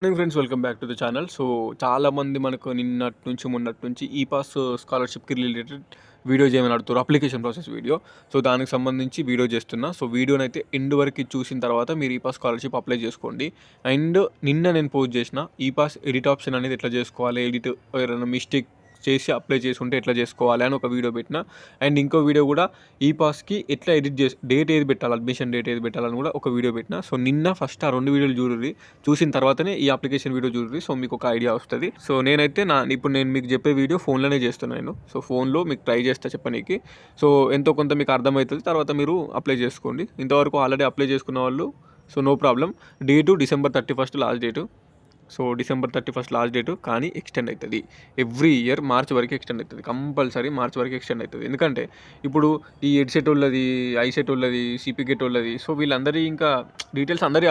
Morning friends, welcome back to the channel. So చాలామంది మనకు నిన్నటి నుంచి మొన్నటి నుంచి ఈ పాస్ స్కాలర్షిప్కి రిలేటెడ్ వీడియో చేయమని అడుగుతారు, అప్లికేషన్ ప్రాసెస్ వీడియో. సో దానికి సంబంధించి వీడియో చేస్తున్నా. సో వీడియోనైతే ఎండ్ వరకు చూసిన తర్వాత మీరు ఈ పాస్ స్కాలర్షిప్ అప్లై చేసుకోండి. అండ్ నిన్న నేను పోస్ట్ చేసిన ఈ పాస్ ఎడిట్ ఆప్షన్ అనేది ఎట్లా చేసుకోవాలి, ఎడిట్ ఏదైనా మిస్టేక్ చేసి అప్లై చేసుకుంటే ఎట్లా చేసుకోవాలి అని ఒక వీడియో పెట్టిన. అండ్ ఇంకో వీడియో కూడా ఈ పాస్కి ఎట్లా ఎడిట్ చేసి డేట్ ఏది పెట్టాలి, అడ్మిషన్ డేట్ ఏది పెట్టాలని కూడా ఒక వీడియో పెట్టిన. సో నిన్న ఫస్ట్ ఆ 2 వీడియోలు చూడండి, చూసిన తర్వాతనే ఈ అప్లికేషన్ వీడియో చూడండి. సో మీకు ఒక ఐడియా వస్తుంది. సో నేనైతే ఇప్పుడు నేను మీకు చెప్పే వీడియో ఫోన్లోనే చేస్తున్నాను. సో ఫోన్లో మీకు ట్రై చేస్తా చెప్పనీకి. సో ఎంతో కొంత మీకు అర్థమవుతుంది, తర్వాత మీరు అప్లై చేసుకోండి. ఇంతవరకు ఆల్రెడీ అప్లై చేసుకున్న వాళ్ళు so no problem. Date December 31 last date. So December 31 last date, కానీ ఎక్స్టెండ్ అవుతుంది. ఎవ్రీ ఇయర్ మార్చ్ వరకు ఎక్స్టెండ్ అవుతుంది. కంపల్సరీ మార్చ్ వరకు ఎక్స్టెండ్ అవుతుంది. ఎందుకంటే ఇప్పుడు ఈ ఎడ్సెట్ వాళ్ళది, ఐసెట్ వాళ్ళది, సిపిగెట్ వాళ్ళది, సో వీళ్ళందరి ఇంకా డీటెయిల్స్ అందరి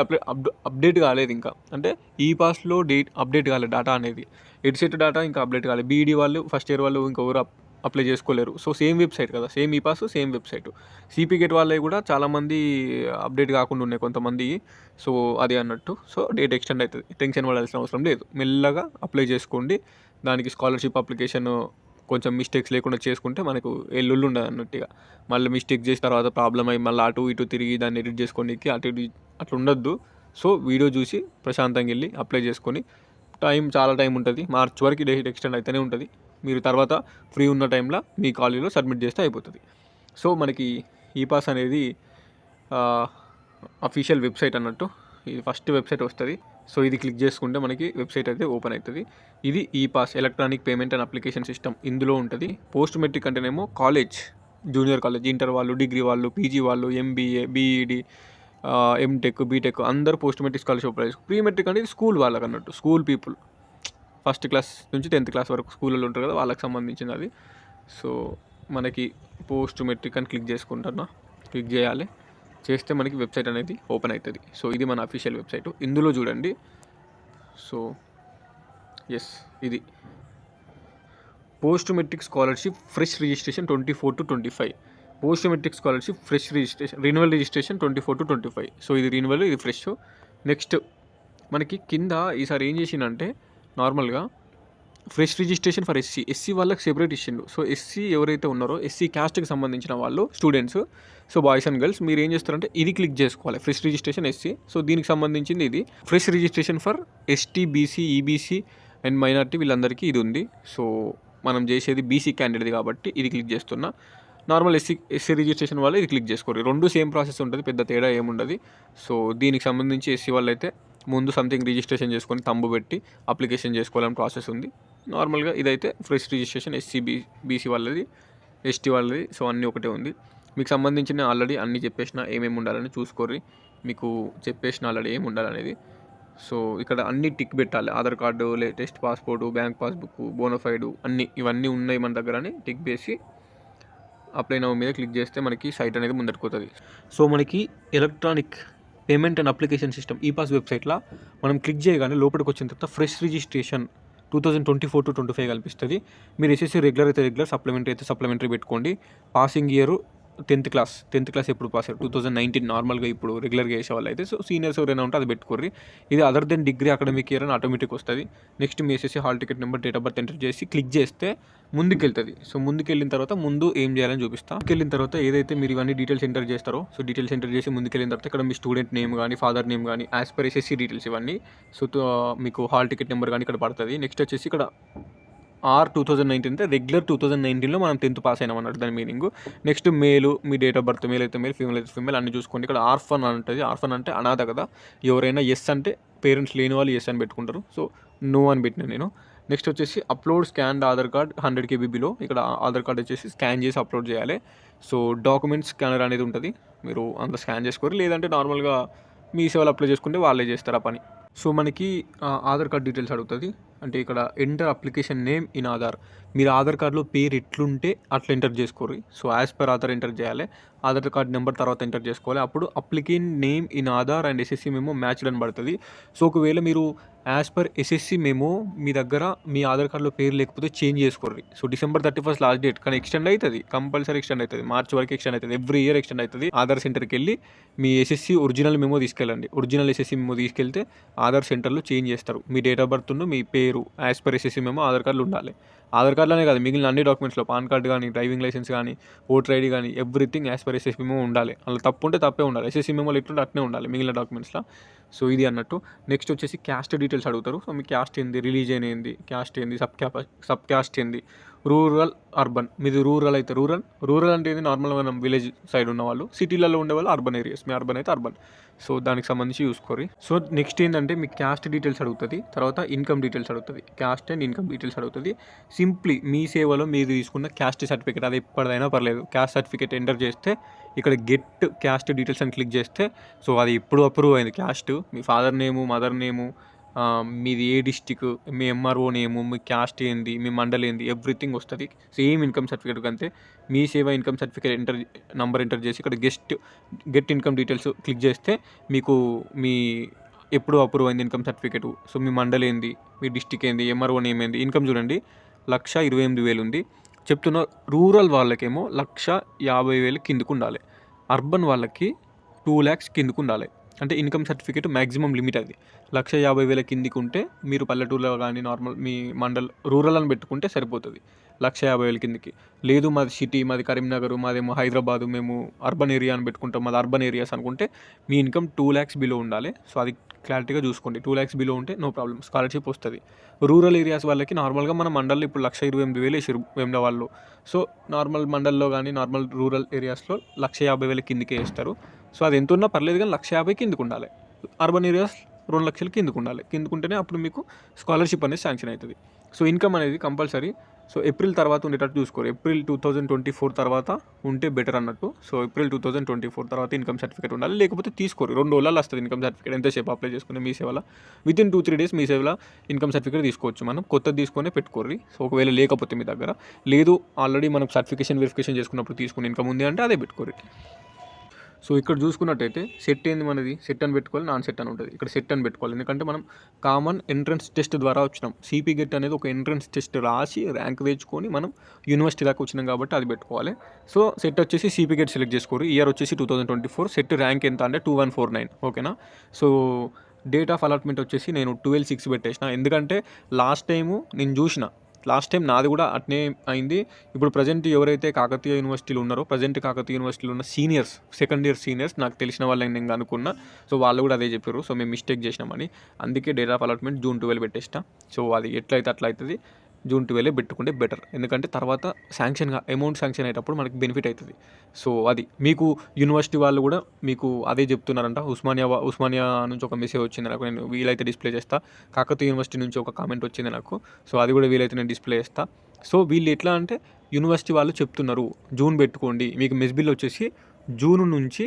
అప్డేట్ కాలేదు ఇంకా. అంటే ఈ పాస్లో అప్డేట్ కాలేదు డేటా అనేది. ఎడ్సెట్ డేటా ఇంకా అప్డేట్ కాలేదు. బీఈడి వాళ్ళు ఫస్ట్ ఇయర్ వాళ్ళు ఇంకెవరు అప్లై చేసుకోలేరు. సో సేమ్ వెబ్సైట్ కదా, సేమ్ ఈ పాస్ సేమ్ వెబ్సైట్. సిపిగెట్ వాళ్ళవి కూడా చాలామంది అప్డేట్ కాకుండా ఉన్నాయి కొంతమంది. సో అది అన్నట్టు. సో డేట్ ఎక్స్టెండ్ అవుతుంది, టెన్షన్ పడాల్సిన అవసరం లేదు. మెల్లగా అప్లై చేసుకోండి. దానికి స్కాలర్షిప్ అప్లికేషన్ కొంచెం మిస్టేక్స్ లేకుండా చేసుకుంటే మనకు ఎల్లుళ్ళు ఉండదు అన్నట్టుగా. మళ్ళీ మిస్టేక్ చేసిన తర్వాత ప్రాబ్లం అయ్యి మళ్ళీ అటు ఇటు తిరిగి దాన్ని ఎడిట్ చేసుకోనికి అటు ఇటు అట్లా ఉండొద్దు. సో వీడియో చూసి ప్రశాంతంగా వెళ్ళి అప్లై చేసుకొని, చాలా టైం ఉంటుంది. మార్చ్ వరకు డేట్ ఎక్స్టెండ్ అయితేనే ఉంటుంది. మీరు తర్వాత ఫ్రీ ఉన్న టైంలో మీ కాలేజీలో సబ్మిట్ చేస్తే అయిపోతుంది. సో మనకి ఈ పాస్ అనేది అఫీషియల్ వెబ్సైట్ అన్నట్టు. ఇది ఫస్ట్ వెబ్సైట్ వస్తుంది. సో ఇది క్లిక్ చేసుకుంటే మనకి వెబ్సైట్ అయితే ఓపెన్ అవుతుంది. ఇది ఈ pass electronic payment and application system ఇందులో ఉంటుంది. పోస్ట్ మెట్రిక్ అంటేనేమో కాలేజ్, జూనియర్ కాలేజ్, ఇంటర్ వాళ్ళు, డిగ్రీ వాళ్ళు, పీజీ వాళ్ళు, ఎంబీఏ, బీఈడి, ఎంటెక్, బీటెక్ అందరూ పోస్ట్ మెట్రిక్ స్కాలర్షిప్ అప్లై చేసుకో. ప్రీ మెట్రిక్ అనేది స్కూల్ వాళ్ళకి అన్నట్టు, స్కూల్ పీపుల్ ఫస్ట్ క్లాస్ నుంచి 10th క్లాస్ వరకు స్కూల్లో ఉంటారు కదా, వాళ్ళకి సంబంధించింది అది. సో మనకి పోస్ట్ మెట్రిక్ అని క్లిక్ చేసుకుంటున్నా, క్లిక్ చేయాలి. చేస్తే మనకి వెబ్సైట్ అనేది ఓపెన్ అవుతుంది. సో ఇది మన అఫీషియల్ వెబ్సైట్. ఇందులో చూడండి. సో ఎస్, ఇది post matric scholarship fresh registration 24 to 25. Post matric scholarship fresh registration, renewal registration 24 to 25. So ఇది రిన్యువల్, ఇది ఫ్రెష్. నెక్స్ట్ మనకి కింద ఈసారి ఏం చేసిందంటే, నార్మల్గా ఫ్రెష్ రిజిస్ట్రేషన్ ఫర్ ఎస్సీ వాళ్ళకి సెపరేట్ ఇచ్చిండు. సో ఎస్సీ ఎవరైతే ఉన్నారో, ఎస్సీ క్యాస్ట్కి సంబంధించిన వాళ్ళు students, so boys and girls, మీరు ఏం చేస్తారంటే ఇది క్లిక్ చేసుకోవాలి, ఫ్రెష్ రిజిస్ట్రేషన్ ఎస్సీ. సో దీనికి సంబంధించింది ఇది. Fresh registration for ST, BC, EBC and minority వీళ్ళందరికీ ఇది ఉంది. సో మనం చేసేది బీసీ క్యాండిడేట్ కాబట్టి ఇది క్లిక్ చేస్తున్నా. నార్మల్ ఎస్సీ రిజిస్ట్రేషన్ వాళ్ళు ఇది క్లిక్ చేసుకోరు. రెండు సేమ్ ప్రాసెస్ ఉంటుంది, పెద్ద తేడా ఏముండదు. సో దీనికి సంబంధించి ఎస్సీ వాళ్ళు అయితే ముందు సంథింగ్ రిజిస్ట్రేషన్ చేసుకొని తంబు పెట్టి అప్లికేషన్ చేసుకోవాలని ప్రాసెస్ ఉంది. నార్మల్గా ఇదైతే ఫ్రెష్ రిజిస్ట్రేషన్ ఎస్సీ, బీసీ వాళ్ళది, ఎస్టీ వాళ్ళది. సో అన్నీ ఒకటే ఉంది. మీకు సంబంధించిన ఆల్రెడీ అన్నీ చెప్పేసిన, ఏమేమి ఉండాలని చూసుకోర్రి. మీకు చెప్పేసిన ఆల్రెడీ ఏమి ఉండాలనేది. సో ఇక్కడ అన్ని టిక్ పెట్టాలి. Aadhaar card, latest passport, bank passbook, bona fide అన్నీ ఇవన్నీ ఉన్నాయి మన దగ్గర అని టిక్ చేసి అప్లై నౌ మీద క్లిక్ చేస్తే మనకి సైట్ అనేది ముందట్టుకుతుంది. సో మనకి electronic payment and application system ఈ పాస్ వెబ్సైట్లో మనం క్లిక్ చేయగానే లోపలికి వచ్చిన తర్వాత ఫ్రెష్ రిజిస్ట్రేషన్ 2024 to 25 కనిపిస్తుంది. మీరు ఎస్ఎస్సీ రెగ్యులర్ అయితే రెగ్యులర్, సప్లిమెంటరీ అయితే సప్లిమెంటరీ పెట్టుకోండి. పాసింగ్ ఇయర్ 10th క్లాస్ ఎప్పుడు పాస్ అయ్యారు 2019. నార్మల్గా ఇప్పుడు రెగ్యులర్గా చేసే వాళ్ళు అయితే, సో సీనియర్స్ ఎవరైనా ఉంటే అది పెట్టుకోర్రి. ఇది other than degree academic year అని ఆటోమేటిక్ వస్తుంది. నెక్స్ట్ మీ SSC hall ticket number, date of birth enter చేసి క్లిక్ చేస్తే ముందుకెళ్తుంది. సో ముందుకెళ్ళిన తర్వాత ముందు ఏం చేయాలని చూపిస్తాను. వెళ్ళిన తర్వాత ఏదైతే మీరు ఇవన్నీ డీటెయిల్స్ ఎంటర్ చేస్తారో, సో డీటెయిల్స్ ఎంటర్ చేసి ముందుకెళ్ళిన తర్వాత ఇక్కడ మీ స్టూడెంట్ నేమ్ కానీ, ఫాదర్ నేమ్ కానీ, యాజ్ పర్ ఎస్ఎస్సీ డీటెయిల్స్ ఇవన్నీ. సో మీకు హాల్ టికెట్ నెంబర్ కానీ ఇక్కడ పడుతుంది. నెక్స్ట్ వచ్చేసి ఇక్కడ ఆర్ 2019 అంటే రెగ్యులర్ 2019లో మనం 10th పాస్ అయినాం అన్నట్టు దాని మీనింగ్. నెక్స్ట్ మేలు, మీ డేట్ ఆఫ్ బర్త్ మేల్ అయితే మేల్, ఫీమేల్ అయితే ఫీమేల్ అన్ని చూసుకోండి. ఇక్కడ ఆర్ఫన్ అని ఉంటుంది. ఆర్ఫన్ అంటే అనాథ కదా. ఎవరైనా ఎస్ అంటే పేరెంట్స్ లేని వాళ్ళు ఎస్ అని పెట్టుకుంటారు. సో నో అని పెట్టినా నేను. నెక్స్ట్ వచ్చేసి upload scan Aadhaar card 100 KB below. ఇక్కడ ఆధార్ కార్డ్ వచ్చేసి స్కాన్ చేసి అప్లోడ్ చేయాలి. సో డాక్యుమెంట్ స్కానర్ అనేది ఉంటుంది, మీరు అంత స్కాన్ చేసుకోరు. లేదంటే నార్మల్గా మీ సేవలు అప్లై చేసుకుంటే వాళ్ళే చేస్తారు ఆ పని. సో మనకి ఆధార్ కార్డ్ డీటెయిల్స్ అడుగుతుంది. అంటే ఇక్కడ enter application name in Aadhaar. మీరు ఆధార్ కార్డులో పేరు ఎట్లుంటే అట్లా ఎంటర్ చేసుకోర్రి. So as per Aadhaar enter చేయాలి. ఆధార్ కార్డ్ నెంబర్ తర్వాత ఎంటర్ చేసుకోవాలి. అప్పుడు applicant name in Aadhaar and SSC memo matched అని పడుతుంది. సో ఒకవేళ మీరు యాజ్ పర్ ఎస్ఎస్సి మెమో మీ దగ్గర మీ ఆధార్ కార్డులో పేరు లేకపోతే చేంజ్ చేసుకోర్రి. సో December 31 లాస్ట్ డేట్, కానీ ఎక్స్టెండ్ అవుతుంది, కంపల్సరీ ఎక్స్టెండ్ అవుతుంది, మార్చ్ వరకు ఎక్స్టెండ్ అవుతుంది, ఎవ్రీ ఇయర్ ఎక్స్టెండ్ అవుతుంది. ఆధార్ సెంటర్కి వెళ్ళి మీ ఎస్ఎస్సి ఒరిజినల్ మెమో తీసుకెళ్ళండి. ఒరిజినల్ ఎస్ఎస్సి మెమో తీసుకెళ్తే ఆధార్ సెంటర్లో చేంజ్ చేస్తారు. మీ డేట్ ఆఫ్ బర్త్ మీ పేరు as per SSC memo Aadhaar కార్డులో ఉండాలి. ఆధార్ కార్డులోనే కాదు, మిగిలిన అన్ని డాక్యుమెంట్స్లో పాన్ కార్డు కానీ, డ్రైవింగ్ లైసెన్స్ కానీ, ఓటర్ ఐడి కానీ, everything as per SSC memo ఉండాలి. అలా తప్పు ఉంటే తప్పే ఉండాలి. ఎస్ఎస్సి మెమోలో ఎట్లుంటే అట్నే ఉండాలి మిగిలిన డాక్యుమెంట్స్లో. సో ఇది అన్నట్టు. నెక్స్ట్ వచ్చేసి క్యాస్ట్ డీటెయిల్స్ అడుగుతారు. సో మీ క్యాస్ట్ ఏంది, రిలీజియన్ ఏంది, క్యాస్ట్ ఏంది, సబ్ క్యాస్ట్ ఏంది, రూరల్ అర్బన్. మీది రూరల్ అయితే రూరల్ అంటే ఏంది, నార్మల్గా మనం విలేజ్ సైడ్ ఉన్నవాళ్ళు, సిటీలలో ఉండేవాళ్ళు అర్బన్ ఏరియాస్. మీ అర్బన్ అయితే అర్బన్. సో దానికి సంబంధించి చూసుకోరి. సో నెక్స్ట్ ఏంటంటే మీ క్యాస్ట్ డీటెయిల్స్ అడుగుతుంది, తర్వాత ఇన్కమ్ డీటెయిల్స్ అడుగుతుంది. క్యాస్ట్ అండ్ ఇన్కమ్ డీటెయిల్స్ అడుగుతుంది. సింప్లీ మీ సేవలో మీరు తీసుకున్న క్యాస్ట్ సర్టిఫికేట్, అది ఎప్పటిదైనా పర్లేదు, క్యాస్ట్ సర్టిఫికేట్ ఎంటర్ చేస్తే ఇక్కడ గెట్ క్యాస్ట్ డీటెయిల్స్ అని క్లిక్ చేస్తే సో అది ఇప్పుడు అప్రూవ్ అయింది. క్యాస్ట్, మీ ఫాదర్ నేము, మదర్ నేము, మీది ఏ డిస్టిక్, మీ ఎంఆర్ఓ నేము, మీ క్యాస్ట్ ఏంది, మీ మండల్ ఏంది, ఎవ్రీథింగ్ వస్తుంది. సేమ్ ఇన్కమ్ సర్టిఫికేట్ అంతే. మీ సేవ ఇన్కమ్ సర్టిఫికేట్ నంబర్ ఎంటర్ చేసి ఇక్కడ గెట్ ఇన్కమ్ డీటెయిల్స్ క్లిక్ చేస్తే మీకు మీ ఎప్పుడు అప్రూవ్ అయింది ఇన్కమ్ సర్టిఫికేట్. సో మీ మండల్ ఏంది, మీ డిస్టిక్ ఏంది, ఎంఆర్ఓ నేమ్ ఏంది. ఇన్కమ్ చూడండి 1,28,000 ఉంది. చెప్తున్న రూరల్ వాళ్ళకేమో 1,50,000 కిందకు ఉండాలి. అర్బన్ వాళ్ళకి 2 lakhs కిందకు ఉండాలి. అంటే ఇన్కమ్ సర్టిఫికేట్ మ్యాక్సిమం లిమిట్ అది. 1,50,000 కిందికి ఉంటే మీరు పల్లెటూరులో కానీ నార్మల్ మీ మండల్ రూరల్ అని పెట్టుకుంటే సరిపోతుంది. 1,50,000 కిందికి లేదు, మాది సిటీ, మాది కరీంనగర్, మాదేమో హైదరాబాదు, మేము అర్బన్ ఏరియా అని పెట్టుకుంటాం, మాది అర్బన్ ఏరియాస్ అనుకుంటే మీ ఇన్కమ్ 2 lakhs బిలో ఉండాలి. సో అది క్లారిటీగా చూసుకోండి. 2 lakhs బిలో ఉంటే నో ప్రాబ్లం, స్కాలర్షిప్ వస్తుంది. రూరల్ ఏరియాస్ వాళ్ళకి నార్మల్గా మన మండల్లో ఇప్పుడు 1,28,000 వేసారు వేముల వాళ్ళు. సో నార్మల్ మండల్లో కానీ నార్మల్ రూరల్ ఏరియాస్లో 1,50,000 కిందికే వేస్తారు. సో అది ఎంత ఉన్నా పర్లేదు, కానీ 1,50,000 కిందకు ఉండాలి. అర్బన్ ఏరియాస్ 2 లక్షలు కిందకు ఉండాలి. కిందకుంటేనే అప్పుడు మీకు స్కాలర్షిప్ అనేది శాంక్షన్ అవుతుంది. సో ఇన్కమ్ అనేది కంపల్సరీ. సో ఏప్రిల్ తర్వాత ఉండేటట్టు చూసుకోరు. ఏప్రిల్ 2024 తర్వాత ఉంటే బెటర్ అన్నట్టు. సో ఏప్రిల్ 2024 తర్వాత ఇన్కమ్ సర్టిఫికేట్ ఉండాలి, లేకపోతే తీసుకోరు. 2 రోజులలో వస్తుంది ఇన్కమ్ సర్టిఫికేట్. ఎంతసేపు అప్లై చేసుకుని మీ సేవలో వితిన్ 2-3 days మీ సేవలో ఇన్కమ్ సర్టిఫికేట్ తీసుకోవచ్చు. మనం కొత్తది తీసుకొని పెట్టుకోర్రి. సో ఒకవేళ లేకపోతే మీ దగ్గర లేదు, ఆల్రెడీ మనం సర్టిఫికేషన్ వెరిఫికేషన్ చేసుకున్నప్పుడు తీసుకుని ఇన్కమ్ ఉంది అంటే అదే పెట్టుకోర్రి. సో ఇక్కడ చూసుకున్నట్టయితే సెట్ ఏంది, మనది సెట్ అని పెట్టుకోవాలి, నాన్ సెట్ అని ఉంటుంది. ఇక్కడ సెట్ అని పెట్టుకోవాలి, ఎందుకంటే మనం కామన్ ఎంట్రన్స్ టెస్ట్ ద్వారా వచ్చినాం. సిపి గెట్ అనేది ఒక ఎంట్రన్స్ టెస్ట్ రాసి ర్యాంక్ తెచ్చుకొని మనం యూనివర్సిటీ దాకా వచ్చినాం కాబట్టి అది పెట్టుకోవాలి. సో సెట్ వచ్చేసి సిపి గెట్ సెలెక్ట్ చేసుకోరు. ఇయర్ వచ్చేసి 2024. సెట్ ర్యాంక్ ఎంత అంటే 2149. ఓకేనా. సో డేట్ ఆఫ్ అలాట్మెంట్ వచ్చేసి నేను 12/6 పెట్టేసిన, ఎందుకంటే లాస్ట్ టైం నాది కూడా అట్నే అయింది. ఇప్పుడు ప్రజెంట్ ఎవరైతే కాకతీయ యూనివర్సిటీలో ఉన్నారో, కాకతీయ యూనివర్సిటీలో ఉన్న సీనియర్స్, సెకండ్ ఇయర్ సీనియర్స్ నాకు తెలిసిన వాళ్ళని నేను అనుకున్నా. సో వాళ్ళు కూడా అదే చెప్పారు. సో మేము మిస్టేక్ చేసినామని, అందుకే డేట్ ఆఫ్ అలాట్మెంట్ June 12 పెట్టేసిన. సో అది ఎట్లయితే అట్లా అవుతుంది. June 12 పెట్టుకుంటే బెటర్, ఎందుకంటే తర్వాత అమౌంట్ శాంక్షన్ అయ్యేటప్పుడు మనకి బెనిఫిట్ అవుతుంది. సో అది మీకు యూనివర్సిటీ వాళ్ళు కూడా మీకు అదే చెప్తున్నారంట. ఉస్మానియా నుంచి ఒక మెసేజ్ వచ్చింది నాకు, నేను వీలైతే డిస్ప్లే చేస్తా. కాకతీయ యూనివర్సిటీ నుంచి ఒక కామెంట్ వచ్చింది నాకు. సో అది కూడా వీలైతే నేను డిస్ప్లే చేస్తా. సో వీళ్ళు ఎట్లా అంటే యూనివర్సిటీ వాళ్ళు చెప్తున్నారు జూన్ పెట్టుకోండి, మీకు మెస్ బిల్ వచ్చేసి జూన్ నుంచి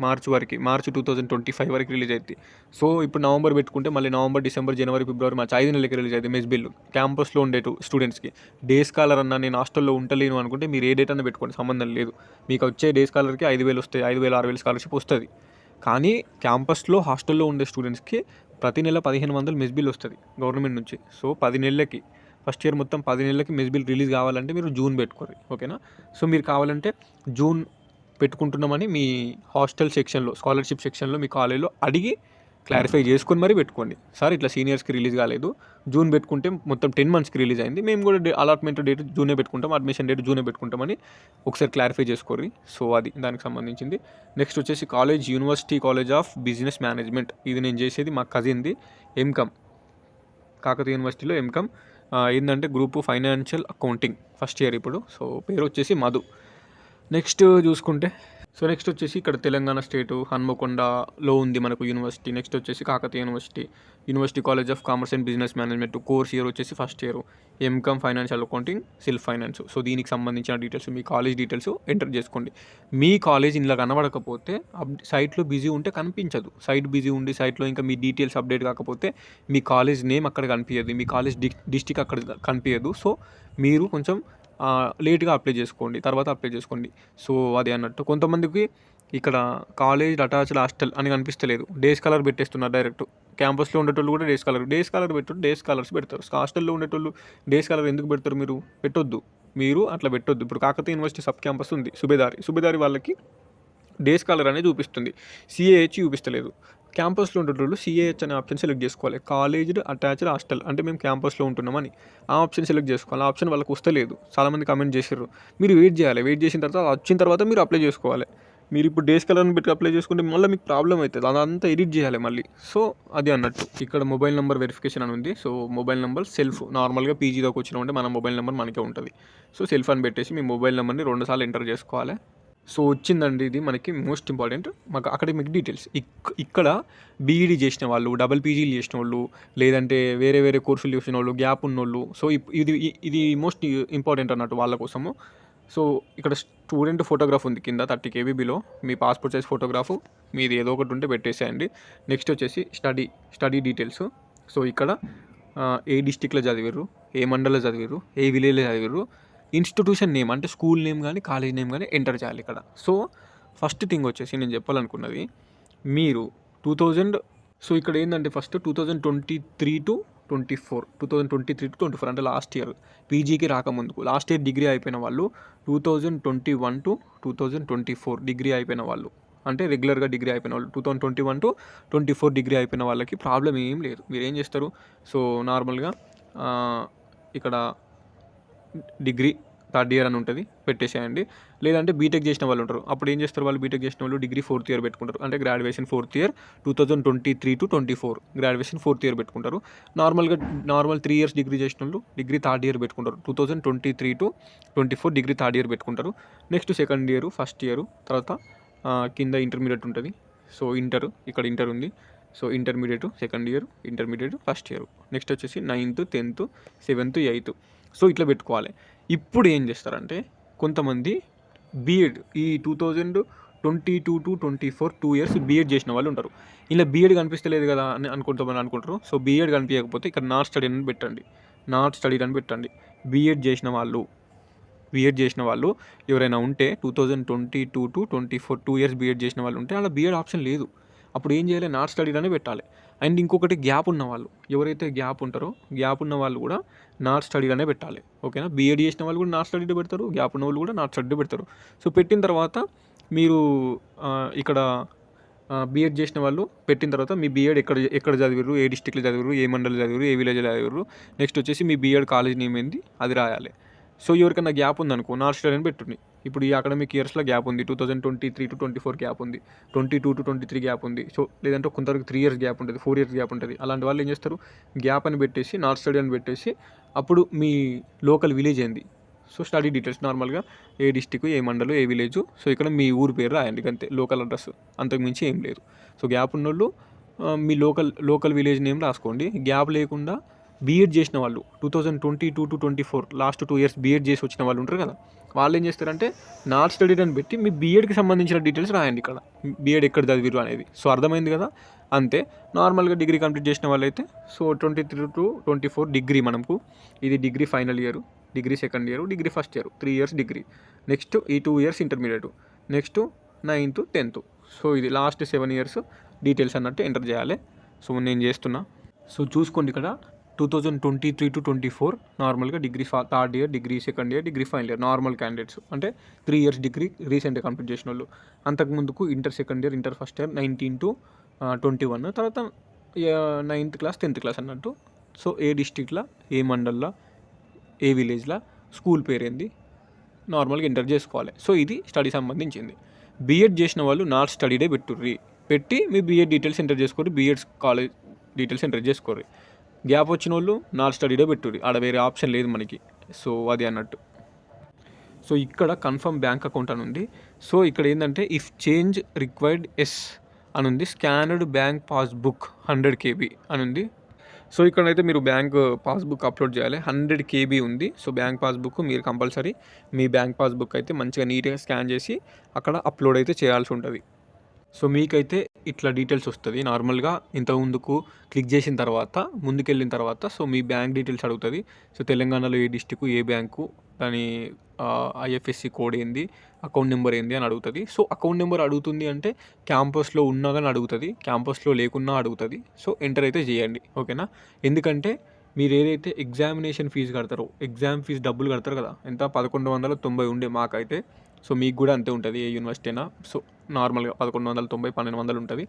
మార్చ్ 2025 వరకు రిలీజ్ అవుతుంది. సో ఇప్పుడు నవంబర్ పెట్టుకుంటే మళ్ళీ నవంబర్, డిసెంబర్, జనవరి, ఫిబ్రవరి, మార్చ్ 5 నెలలకి రిలీజ్ అవుతుంది మెస్ బిల్లు. క్యాంపస్లో ఉండే స్టూడెంట్స్కి. డే స్కాలర్ అన్న నేను హాస్టల్లో ఉండలేను అనుకుంటే మీరు ఏ డేట్ అన్న పెట్టుకోండి, సంబంధం లేదు. మీకు వచ్చే డే స్కాలర్కి 5,000 వస్తాయి, 5,000, 6,000 స్కాలర్షిప్ వస్తుంది. కానీ క్యాంపస్లో హాస్టల్లో ఉండే స్టూడెంట్స్కి ప్రతి నెల 1,500 మెస్ బిల్ వస్తుంది గవర్నమెంట్ నుంచి. సో 10 నెలలకి, ఫస్ట్ ఇయర్ మొత్తం 10 నెలలకి మెస్ బిల్ రిలీజ్ కావాలంటే మీరు జూన్ పెట్టుకోరు. ఓకేనా. సో మీరు కావాలంటే జూన్ పెట్టుకుంటున్నామని మీ హాస్టల్ సెక్షన్లో, స్కాలర్షిప్ సెక్షన్లో మీ కాలేజీలో అడిగి క్లారిఫై చేసుకొని మరీ పెట్టుకోండి. సార్ ఇట్లా సీనియర్స్కి రిలీజ్ కాలేదు, జూన్ పెట్టుకుంటే మొత్తం 10 monthsకి రిలీజ్ అయింది, మేము కూడా అలాట్మెంట్ డేట్ జూనే పెట్టుకుంటాం, అడ్మిషన్ డేట్ జూనే పెట్టుకుంటామని ఒకసారి క్లారిఫై చేసుకోరు. సో అది దానికి సంబంధించింది. నెక్స్ట్ వచ్చేసి university college of business management. ఇది నేను చేసేది మా కజిన్ది, ఎంకమ్, కాకతీయ యూనివర్సిటీలో ఎంకమ్. ఏంటంటే group financial accounting, first year ఇప్పుడు. సో పేరు వచ్చేసి మధు. నెక్స్ట్ చూసుకుంటే సో నెక్స్ట్ వచ్చేసి ఇక్కడ తెలంగాణ స్టేటు హన్మకొండలో ఉంది మనకు యూనివర్సిటీ. నెక్స్ట్ వచ్చేసి Kakatiya university college of commerce and business management. Course year వచ్చేసి first year. MCom financial accounting, self finance. So దీనికి సంబంధించిన డీటెయిల్స్, మీ కాలేజ్ డీటెయిల్స్ ఎంటర్ చేసుకోండి. మీ కాలేజ్ ఇందులో కనబడకపోతే సైట్లో బిజీ ఉంటే కనిపించదు. సైట్ బిజీ ఉండి సైట్లో ఇంకా మీ డీటెయిల్స్ అప్డేట్ కాకపోతే మీ కాలేజ్ నేమ్ అక్కడ కనిపించదు, మీ కాలేజ్ డిస్టిక్ అక్కడ కనిపించదు. సో మీరు కొంచెం లేట్గా అప్లై చేసుకోండి. సో అది అన్నట్టు. కొంతమందికి ఇక్కడ కాలేజ్ అటాచ్డ్ హాస్టల్ అని కనిపిస్తలేదు, డేస్ కలర్ పెట్టేస్తున్నారు డైరెక్ట్. క్యాంపస్లో ఉండేటోళ్ళు కూడా డేస్ కలర్ డేస్ కలర్స్ పెడతారు. హాస్టల్లో ఉండేటోళ్ళు డేస్ కలర్ ఎందుకు పెడతారు? మీరు పెట్టొద్దు, మీరు అట్లా పెట్టొద్దు. ఇప్పుడు కాకతీయ యూనివర్సిటీ సబ్ క్యాంపస్ ఉంది, సుబేదారి వాళ్ళకి డేస్ కలర్ అనేది చూపిస్తుంది, సిఏహెచ్ చూపిస్తలేదు. క్యాంపస్లో ఉండేటోళ్ళు సిఏహెచ్ అనే ఆప్షన్ సెలెక్ట్ చేసుకోవాలి. కాలేజ్డ్ అటాచ్డ్ హాస్టల్ అంటే మేము క్యాంపస్లో ఉంటున్నామని ఆ ఆప్షన్ సెలెక్ట్ చేసుకోవాలి. ఆ ఆప్షన్ వాళ్ళకి వస్తలేదు, చాలామంది కామెంట్ చేశారు. మీరు వెయిట్ చేసిన తర్వాత వచ్చిన తర్వాత మీరు అప్లై చేసుకోవాలి. మీరు ఇప్పుడు డేస్ కలర్ని పెట్టి అప్లై చేసుకుంటే మళ్ళీ మీకు ప్రాబ్లం అవుతుంది, అదంతా ఎడిట్ చేయాలి మళ్ళీ. సో అది అన్నట్టు. ఇక్కడ మొబైల్ నెంబర్ వెరిఫికేషన్ అని ఉంది. సో మొబైల్ నెంబర్ సెల్ఫ్, నార్మల్గా పీజీలోకి వచ్చినామంటే మన మొబైల్ నెంబర్ మనకే ఉంటుంది. సో సెల్ఫ్ అని పెట్టేసి మీ మొబైల్ నెంబర్ని 2 సార్లు ఎంటర్ చేసుకోవాలి. సో వచ్చిందండి, ఇది మనకి మోస్ట్ ఇంపార్టెంట్. మాకు అకాడమిక్ డీటెయిల్స్ ఇక్కడ బీఈడీ చేసిన వాళ్ళు, డబల్ పీజీలు చేసిన వాళ్ళు, లేదంటే వేరే కోర్సులు చేసిన వాళ్ళు, గ్యాప్ ఉన్నోళ్ళు. సో ఇది మోస్ట్ ఇంపార్టెంట్ అన్నట్టు వాళ్ళ కోసము. సో ఇక్కడ స్టూడెంట్ ఫోటోగ్రాఫ్ ఉంది కింద 30 KBలో. మీ పాస్పోర్ట్ సైజ్ ఫోటోగ్రాఫ్ మీది ఏదో ఒకటి ఉంటే పెట్టేసేయండి. నెక్స్ట్ వచ్చేసి స్టడీ డీటెయిల్స్. సో ఇక్కడ ఏ డిస్టిక్లో చదివారు, ఏ మండలంలో చదివారు, ఏ విలేజ్లో చదివారు, ఇన్స్టిట్యూషన్ నేమ్ అంటే స్కూల్ నేమ్ కానీ కాలేజ్ నేమ్ కానీ ఎంటర్ చేయాలి ఇక్కడ. సో ఫస్ట్ థింగ్ వచ్చేసి నేను చెప్పాలనుకున్నది, మీరు 2000 సో ఇక్కడ ఏంటంటే ఫస్ట్ 2023 to 24 అంటే లాస్ట్ ఇయర్ పీజీకి రాకముందుకు, లాస్ట్ ఇయర్ డిగ్రీ అయిపోయిన వాళ్ళు, 2021 to 2024 డిగ్రీ అయిపోయిన వాళ్ళు, అంటే రెగ్యులర్గా డిగ్రీ అయిపోయిన వాళ్ళు, 2021 to 24 డిగ్రీ అయిపోయిన వాళ్ళకి ప్రాబ్లం ఏం లేదు. మీరు ఏం చేస్తారు? సో నార్మల్గా ఇక్కడ డిగ్రీ థర్డ్ ఇయర్ అని ఉంటుంది, పెట్టేసేయండి. లేదంటే బీటెక్ చేసిన వాళ్ళు ఉంటారు. అప్పుడు ఏం చేస్తారు? వాళ్ళు బీటెక్ చేసిన వాళ్ళు డిగ్రీ 4th ఇయర్ పెట్టుకుంటారు, అంటే graduation 4th year 2023 to 24 graduation 4th year పెట్టుకుంటారు. నార్మల్ 3 years డిగ్రీ చేసిన వాళ్ళు డిగ్రీ థర్డ్ ఇయర్ పెట్టుకుంటారు, 2023 to 24 డిగ్రీ థర్డ్ ఇయర్ పెట్టుకుంటారు. Next second year, first year, తర్వాత కింద ఇంటర్మీడియట్ ఉంటుంది. సో ఇక్కడ ఇంటర్ ఉంది. So intermediate second year, intermediate first year. Next వచ్చేసి 9th, 10th, 7th, 8th. So ఇట్లా పెట్టుకోవాలి. ఇప్పుడు ఏం చేస్తారంటే కొంతమంది బీఎడ్ ఈ 2022 to 24 2 years బీఎడ్ చేసిన వాళ్ళు ఉంటారు. ఇలా బీఎడ్ కనిపిస్తలేదు కదా అని అనుకుంటారు. సో బీఎడ్ కనిపించకపోతే ఇక్కడ నాట్ స్టడీ అని పెట్టండి. బీఎడ్ చేసిన వాళ్ళు ఎవరైనా ఉంటే 2022 to 24 2 years బీఎడ్ చేసిన వాళ్ళు ఉంటే అలా బీఎడ్ ఆప్షన్ లేదు. అప్పుడు ఏం చేయాలి? నాట్ స్టడీలోనే పెట్టాలి. అండ్ ఇంకొకటి గ్యాప్ ఉన్న వాళ్ళు, ఎవరైతే గ్యాప్ ఉంటారో గ్యాప్ ఉన్న వాళ్ళు కూడా నాట్ స్టడీలోనే పెట్టాలి. ఓకేనా? బీఎడ్ చేసిన వాళ్ళు కూడా నాట్ స్టడీలో పెడతారు, గ్యాప్ ఉన్న వాళ్ళు కూడా నాట్ స్టడీలో పెడతారు. సో పెట్టిన తర్వాత మీరు ఇక్కడ బీఎడ్ చేసిన వాళ్ళు పెట్టిన తర్వాత మీ బీఎడ్ ఎక్కడ చదివారు, ఏ డిస్టిక్లో చదివారు, ఏ మండలం చదివారు, ఏ విలేజ్లో చదివారు, నెక్స్ట్ వచ్చేసి మీ బీఎడ్ కాలేజ్ నేమ్ ఏంది అది రాయాలి. సో ఎవరికైనా గ్యాప్ ఉందనుకో నాట్ స్టడీ అని పెట్టుంది. ఇప్పుడు ఈ అకాడమిక్ ఇయర్స్లో గ్యాప్ ఉంది, 2023 to 24 గ్యాప్ ఉంది, 22 to 23 గ్యాప్ ఉంది. సో లేదంటే కొంతవరకు 3 years గ్యాప్ ఉంటుంది, 4 years గ్యాప్ ఉంటుంది. అలాంటి వాళ్ళు ఏం చేస్తారు? గ్యాప్ అని పెట్టేసి నాట్ స్టడీ అని పెట్టేసి అప్పుడు మీ లోకల్ విలేజ్ ఏంది, సో స్టడీ డీటెయిల్స్ నార్మల్గా ఏ డిస్టిక్, ఏ మండలం, ఏ విలేజ్. సో ఇక్కడ మీ ఊరు పేరు రాయండి అంతే, లోకల్ అడ్రస్, అంతకుమించి ఏం లేదు. సో గ్యాప్ ఉన్నోళ్ళు మీ లోకల్ విలేజ్ నేమ్ రాసుకోండి. గ్యాప్ లేకుండా బీఎడ్ చేసిన వాళ్ళు 2022 to 24 లాస్ట్ 2 years బీఎడ్ చేసి వచ్చిన వాళ్ళు ఉంటారు కదా, వాళ్ళు ఏం చేస్తారంటే నాట్ స్టడీడ్ అని పెట్టి మీ బీఎడ్కి సంబంధించిన డీటెయిల్స్ రాయండి ఇక్కడ, బీఎడ్ ఎక్కడ చదివారు అనేది. సో అర్థమైంది కదా, అంతే. నార్మల్గా డిగ్రీ కంప్లీట్ చేసిన వాళ్ళు అయితే సో 23 to 24 డిగ్రీ, మనకు ఇది degree final year, degree second year, degree first year, 3 years degree. Next ఈ 2 years intermediate, next 9th, 10th. So ఇది లాస్ట్ 7 years డీటెయిల్స్ అన్నట్టు ఎంటర్ చేయాలి. సో నేను చేస్తున్నా. సో చూసుకోండి ఇక్కడ 2023 to 24 నార్మల్గా degree third year, degree second year, degree final year normal candidates, అంటే 3 years డిగ్రీ రీసెంట్గా కంప్లీట్ చేసిన వాళ్ళు. అంతకుముందుకు inter second year, inter first year 19 to 21, తర్వాత 9th class 10th class అన్నట్టు. సో ఏ డిస్టిక్లో, ఏ మండల్లో, ఏ విలేజ్లో, స్కూల్ పేరు ఏంది నార్మల్గా ఎంటర్ చేసుకోవాలి. సో ఇది స్టడీ సంబంధించింది. బీఎడ్ చేసిన వాళ్ళు నాట్ స్టడీడే పెట్టి మీ బీఎడ్ డీటెయిల్స్ ఎంటర్ చేసుకోరు, బీఎడ్ కాలేజ్ డీటెయిల్స్ ఎంటర్ చేసుకోరు. గ్యాప్ వచ్చిన వాళ్ళు నాట్ స్టడీడే పెట్టుర్రి, ఆడ వేరే ఆప్షన్ లేదు మనకి. సో అది అన్నట్టు. సో ఇక్కడ కన్ఫర్మ్ బ్యాంక్ అకౌంట్ అని ఉంది. సో ఇక్కడ ఏంటంటే ఇఫ్ చేంజ్ రిక్వైర్డ్ ఎస్ అని ఉంది. స్కానర్డ్ బ్యాంక్ పాస్బుక్ 100 KB అని ఉంది. సో ఇక్కడైతే మీరు బ్యాంక్ పాస్బుక్ అప్లోడ్ చేయాలి. 100 KB ఉంది. సో బ్యాంక్ పాస్బుక్ మీరు కంపల్సరీ మీ బ్యాంక్ పాస్బుక్ అయితే మంచిగా నీట్గా స్కాన్ చేసి అక్కడ అప్లోడ్ అయితే చేయాల్సి ఉంటుంది. సో మీకైతే ఇట్లా డీటెయిల్స్ వస్తుంది నార్మల్గా. ఇంతకుముందుకు క్లిక్ చేసిన తర్వాత ముందుకెళ్ళిన తర్వాత సో మీ బ్యాంక్ డీటెయిల్స్ అడుగుతుంది. సో తెలంగాణలో ఏ డిస్టిక్, ఏ బ్యాంకు, దాని IFSC కోడ్ ఏంది, అకౌంట్ నెంబర్ ఏంది అని అడుగుతుంది. సో అకౌంట్ నెంబర్ అడుగుతుంది అంటే క్యాంపస్లో ఉన్నా కానీ అడుగుతుంది, క్యాంపస్లో లేకున్నా అడుగుతుంది. సో ఎంటర్ అయితే చేయండి, ఓకేనా. ఎందుకంటే మీరు ఏదైతే ఎగ్జామినేషన్ ఫీజు కడతారో, ఎగ్జామ్ ఫీజు డబ్బులు కడతారు కదా, ఎంత 1190 ఉండే మాకైతే. సో మీకు కూడా అంతే ఉంటుంది ఏ యూనివర్సిటీ అయినా. సో నార్మల్గా 1190, 1200 ఉంటుంది.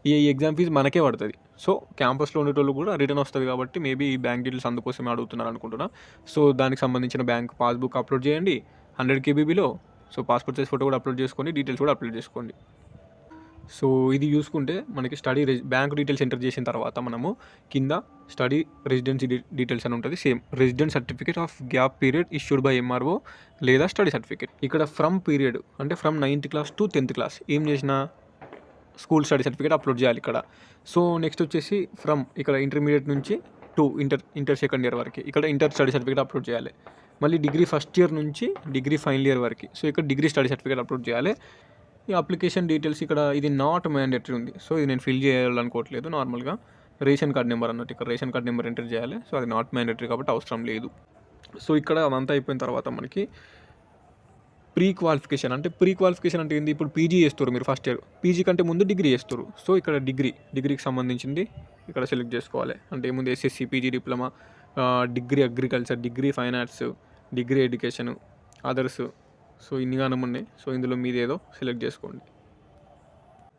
ఈ ఎగ్జామ్ ఫీజు మనకే పడుతుంది. సో క్యాంపస్లో ఉండేటోళ్ళు కూడా రిటర్న్ వస్తుంది కాబట్టి మేబీ ఈ బ్యాంక్ డీటెయిల్స్ అందుకోసమే అడుగుతున్నారు అనుకుంటున్నా. సో దానికి సంబంధించిన బ్యాంక్ పాస్బుక్ అప్లోడ్ చేయండి 100 KBలో. సో పాస్పోర్ట్ సైజ్ ఫోటో కూడా అప్లోడ్ చేసుకోండి, డీటెయిల్స్ కూడా అప్లోడ్ చేసుకోండి. సో ఇది చూసుకుంటే మనకి బ్యాంక్ డీటెయిల్స్ ఎంటర్ చేసిన తర్వాత మనము కింద స్టడీ రెసిడెన్సీ డీటెయిల్స్ అని ఉంటుంది. Same resident certificate of gap period issued by MRO లేదా స్టడీ సర్టిఫికేట్. ఇక్కడ ఫ్రమ్ పీరియడ్ అంటే from 9th class to 10th class ఏం చేసినా స్కూల్ స్టడీ సర్టిఫికేట్ అప్లోడ్ చేయాలి ఇక్కడ. సో నెక్స్ట్ వచ్చేసి ఫ్రమ్ ఇక్కడ ఇంటర్మీడియట్ నుంచి టు ఇంటర్ సెకండ్ ఇయర్ వరకు ఇక్కడ ఇంటర్ స్టడీ సర్టిఫికేట్ అప్లోడ్ చేయాలి. మళ్ళీ డిగ్రీ ఫస్ట్ ఇయర్ నుంచి డిగ్రీ ఫైనల్ ఇయర్ వరకు సో ఇక్కడ డిగ్రీ స్టడీ సర్టిఫికేట్ అప్లోడ్ చేయాలి. ఈ అప్లికేషన్ డీటెయిల్స్ ఇక్కడ ఇది నాట్ మ్యాండేటరీ ఉంది. సో ఇది నేను ఫిల్ చేయాలనుకోవట్లేదు. నార్మల్గా రేషన్ కార్డ్ నెంబర్ అన్నట్టు ఇక్కడ రేషన్ కార్డ్ నెంబర్ ఎంటర్ చేయాలి. సో అది నాట్ మ్యాండేటరీ కాబట్టి అవసరం లేదు. సో ఇక్కడ అదంతా అయిపోయిన తర్వాత మనకి ప్రీ క్వాలిఫికేషన్ అంటే ఏంది, ఇప్పుడు పీజీ చేస్తారు మీరు ఫస్ట్ ఇయర్, పీజీ కంటే ముందు డిగ్రీ చేస్తారు. సో ఇక్కడ డిగ్రీకి సంబంధించింది ఇక్కడ సెలెక్ట్ చేసుకోవాలి. అంటే ఏముంది SSC, PG, diploma, degree agriculture, degree finance, degree education, others. So ఇన్ని గానం ఉన్నాయి. సో ఇందులో మీది ఏదో సెలెక్ట్ చేసుకోండి.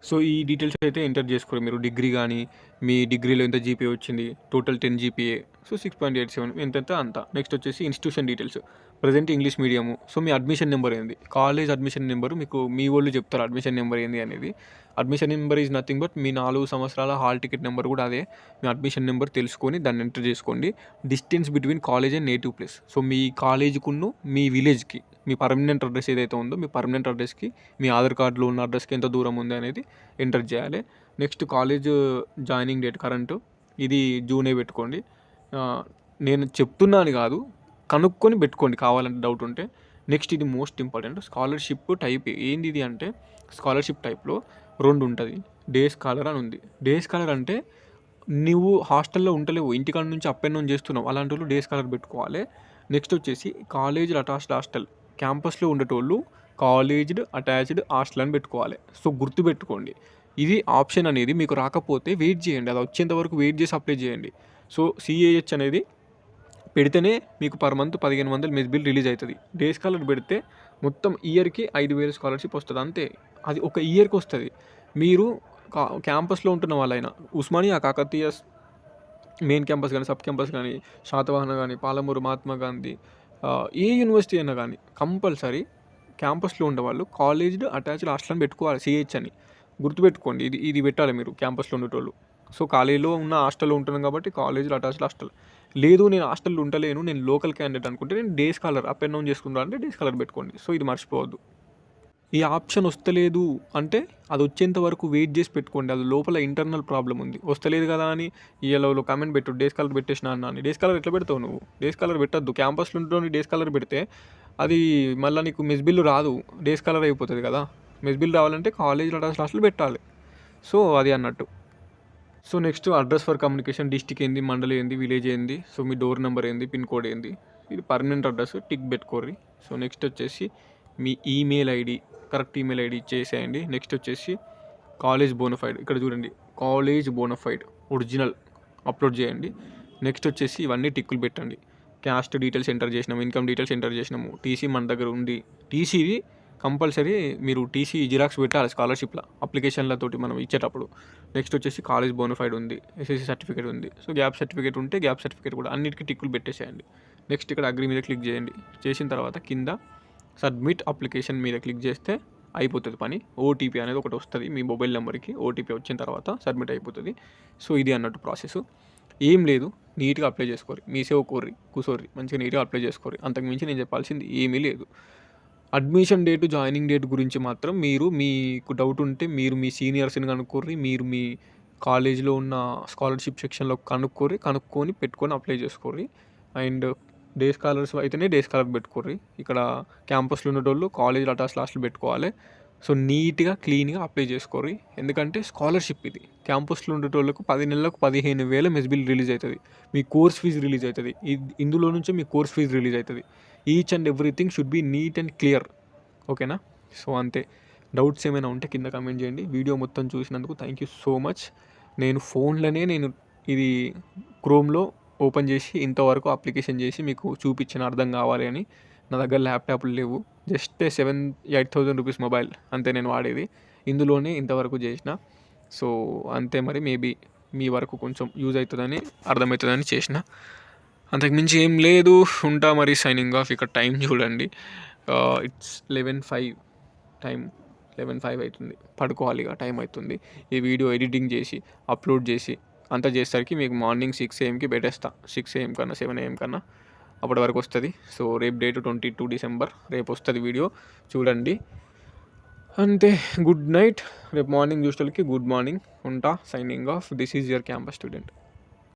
సో ఈ డీటెయిల్స్ అయితే ఎంటర్ చేసుకోరు మీరు. డిగ్రీ కానీ మీ డిగ్రీలో ఎంత GPA వచ్చింది, టోటల్ 10 GPA, సో 6.87 ఎంతెంత అంత. నెక్స్ట్ వచ్చేసి institution details, present English medium. So మీ అడ్మిషన్ నెంబర్ ఏంది, కాలేజ్ అడ్మిషన్ నెంబరు మీకు మీ వాళ్ళు చెప్తారు అడ్మిషన్ నెంబర్ ఏంది అనేది. Admission number is nothing but మీ 4 సంవత్సరాల హాల్ టికెట్ నెంబర్ కూడా అదే. మీ అడ్మిషన్ నెంబర్ తెలుసుకొని దాన్ని ఎంటర్ చేసుకోండి. Distance between college and native place. So మీ కాలేజ్కును మీ విలేజ్కి మీ పర్మనెంట్ అడ్రస్ ఏదైతే ఉందో మీ పర్మనెంట్ అడ్రస్కి మీ ఆధార్ కార్డులో ఉన్న అడ్రస్కి ఎంత దూరం ఉంది అనేది ఎంటర్ చేయాలి. Next college joining date current ఇది జూనే పెట్టుకోండి. నేను చెప్తున్నాను కాదు, కనుక్కొని పెట్టుకోండి కావాలంటే డౌట్ ఉంటే. నెక్స్ట్ ఇది మోస్ట్ ఇంపార్టెంట్, స్కాలర్షిప్ టైప్ ఏంది ఇది అంటే స్కాలర్షిప్ టైప్లో 2 ఉంటుంది. డే స్కాలర్ అని ఉంది. డే స్కాలర్ అంటే నువ్వు హాస్టల్లో ఉంటలేవు, ఇంటికాడ నుంచి అప్ అండ్ డౌన్ చేస్తున్నావు, అలాంటి వాళ్ళు డే స్కాలర్ పెట్టుకోవాలి. నెక్స్ట్ వచ్చేసి కాలేజ్డ్ అటాచ్డ్ హాస్టల్, క్యాంపస్లో ఉండేటోళ్ళు కాలేజ్డ్ అటాచ్డ్ హాస్టల్ అని పెట్టుకోవాలి. సో గుర్తుపెట్టుకోండి, ఇది ఆప్షన్ అనేది మీకు రాకపోతే వెయిట్ చేయండి, అది వచ్చేంత వరకు వెయిట్ చేసి అప్లై చేయండి. సో CAH అనేది పెడితేనే మీకు per month 1500 mess bill release అవుతుంది. డే స్కాలర్ పెడితే మొత్తం ఇయర్కి 5000 స్కాలర్షిప్ వస్తుంది అంతే. అది ఒక ఇయర్కి వస్తుంది. మీరు క్యాంపస్లో ఉంటున్న వాళ్ళైనా ఉస్మానియా, కాకతీయ మెయిన్ క్యాంపస్ కానీ సబ్ క్యాంపస్ కానీ శాతవాహన కానీ పాలమూరు మహాత్మా గాంధీ ఏ యూనివర్సిటీ అయినా కానీ కంపల్సరీ క్యాంపస్లో ఉండేవాళ్ళు కాలేజ్డ్ అటాచ్డ్ హాస్టల్ అని పెట్టుకోవాలి. CH అని గుర్తుపెట్టుకోండి, ఇది పెట్టాలి మీరు క్యాంపస్లో ఉండేటోళ్ళు. సో కాలేజీలో ఉన్న హాస్టల్లో ఉంటున్నాం కాబట్టి కాలేజ్లో అటాచ్డ్ హాస్టల్. లేదు నేను హాస్టల్లో ఉండలేను, నేను లోకల్ క్యాండిడేట్ అనుకుంటే నేను day scholar up and down చేసుకుంటా అంటే డే స్కాలర్ పెట్టుకోండి. సో ఇది మర్చిపోవద్దు. ఈ ఆప్షన్ వస్తలేదు అంటే అది వచ్చేంత వరకు వెయిట్ చేసి పెట్టుకోండి. అది లోపల ఇంటర్నల్ ప్రాబ్లం ఉంది, వస్తలేదు కదా అని ఈలో కామెంట్ పెట్టు డే స్కాలర్ పెట్టేసిన అన్న అని. డే స్కాలర్ ఎట్లా పెడతావు నువ్వు? డే స్కాలర్ పెట్టద్దు. క్యాంపస్లో ఉంటున్నావు, డే స్కాలర్ పెడితే అది మళ్ళీ నీకు మెస్ బిల్లు రాదు, డే స్కాలర్ అయిపోతుంది కదా. మెస్ బిల్ రావాలంటే కాలేజ్లో అటాచ్డ్ హాస్టల్ పెట్టాలి. సో అది అన్నట్టు. So next address for communication, district ఏంది, మండలి ఏంది, విలేజ్ ఏంది, సో మీ డోర్ నెంబర్ ఏంది, పిన్ కోడ్ ఏంది, ఇది పర్మనెంట్ అడ్రస్ టిక్ పెట్టుకోర్రి. సో నెక్స్ట్ వచ్చేసి మీ email ID, correct email ID ఇచ్చేసేయండి. నెక్స్ట్ వచ్చేసి కాలేజ్ బోనఫైడ్, ఇక్కడ చూడండి కాలేజ్ బోనఫైడ్ ఒరిజినల్ అప్లోడ్ చేయండి. నెక్స్ట్ వచ్చేసి ఇవన్నీ టిక్కులు పెట్టండి. క్యాస్ట్ డీటెయిల్స్ ఎంటర్ చేసినాము, ఇన్కమ్ డీటెయిల్స్ ఎంటర్ చేసినాము, టీసీ మన దగ్గర ఉంది. టీసీది కంపల్సరీ మీరు టీసీ జిరాక్స్ పెట్టాలి స్కాలర్షిప్లో అప్లికేషన్లతోటి మనం ఇచ్చేటప్పుడు. నెక్స్ట్ వచ్చేసి కాలేజ్ బోనఫైడ్ ఉంది, SSC సర్టిఫికేట్ ఉంది. సో గ్యాప్ సర్టిఫికేట్ ఉంటే గ్యాప్ సర్టిఫికేట్ కూడా అన్నిటికీ టిక్కులు పెట్టేసేయండి. నెక్స్ట్ ఇక్కడ అగ్రీ మీద క్లిక్ చేయండి. చేసిన తర్వాత కింద సబ్మిట్ అప్లికేషన్ మీద క్లిక్ చేస్తే అయిపోతుంది పని. OTP అనేది ఒకటి వస్తుంది మీ మొబైల్ నెంబర్కి, OTP వచ్చిన తర్వాత సబ్మిట్ అయిపోతుంది. సో ఇది అన్నట్టు ప్రాసెస్. ఏం లేదు, నీట్గా అప్లై చేసుకోరు, మీ సేవ కూసోర్రి మంచిగా నీట్గా అప్లై చేసుకోరు. అంతకుమించి నేను చెప్పాల్సింది ఏమీ లేదు. అడ్మిషన్ డేటు, జాయినింగ్ డేట్ గురించి మాత్రం మీకు డౌట్ ఉంటే మీరు మీ సీనియర్స్‌ని కనుక్కోర్రి. మీరు మీ కాలేజ్‌లో ఉన్న స్కాలర్‌షిప్ సెక్షన్‌లో కనుక్కొని పెట్టుకొని అప్లై చేసుకోర్రి. అండ్ డే స్కాలర్స్ అయితేనే డే స్కాలర్ పెట్టుకోర్రి. ఇక్కడ క్యాంపస్‌లో ఉండేటోళ్ళు కాలేజ్ అటాస్ లాస్ట్‌లో పెట్టుకోవాలి. సో నీట్‌గా, క్లీన్‌గా అప్లై చేసుకోర్రి. ఎందుకంటే స్కాలర్‌షిప్ ఇది. క్యాంపస్‌లో ఉండేటోళ్ళకు 10 నెలలకు 15,000 మెస్ బిల్ రిలీజ్ అవుతది. మీ కోర్స్ ఫీజు రిలీజ్ అవుతది. ఇందులో నుంచే మీ కోర్స్ ఫీజు రిలీజ్ అవుతది. Each and everything should be neat and clear. ఓకేనా? సో అంతే. డౌట్స్ ఏమైనా ఉంటే కింద కామెంట్ చేయండి. వీడియో మొత్తం చూసినందుకు థ్యాంక్ యూ సో మచ్. నేను ఫోన్లోనే ఇది క్రోమ్‌లో ఓపెన్ చేసి ఇంతవరకు అప్లికేషన్ చేసి మీకు చూపించిన అర్థం కావాలి అని. నా దగ్గర ల్యాప్టాప్లు లేవు. జస్ట్ 8,000 రూపీస్ మొబైల్ అంతే నేను వాడేది. ఇందులోనే ఇంతవరకు చేసిన. సో అంతే మరి. మేబీ మీ వరకు కొంచెం యూజ్ అవుతుందని, అర్థమవుతుందని చేసిన. అంతకుమించి ఏం లేదు. ఉంటా మరి. Signing off. ఇక్కడ టైం చూడండి. It's 11:05 time. 11:05 అవుతుంది. పడుకోవాలి ఇక, టైం అవుతుంది. ఈ వీడియో ఎడిటింగ్ చేసి అప్లోడ్ చేసి అంతా చేసేసరికి మీకు మార్నింగ్ 6 AM పెట్టేస్తా. 6 AM కన్నా 7 AM కన్నా అప్పటి వరకు వస్తుంది. సో రేపు డేట్ 22 డిసెంబర్. రేపు వస్తుంది వీడియో చూడండి. అంతే. Good night. రేపు మార్నింగ్ చూసేటోళ్ళకి గుడ్ మార్నింగ్. ఉంటా. Signing off. This is your campus student.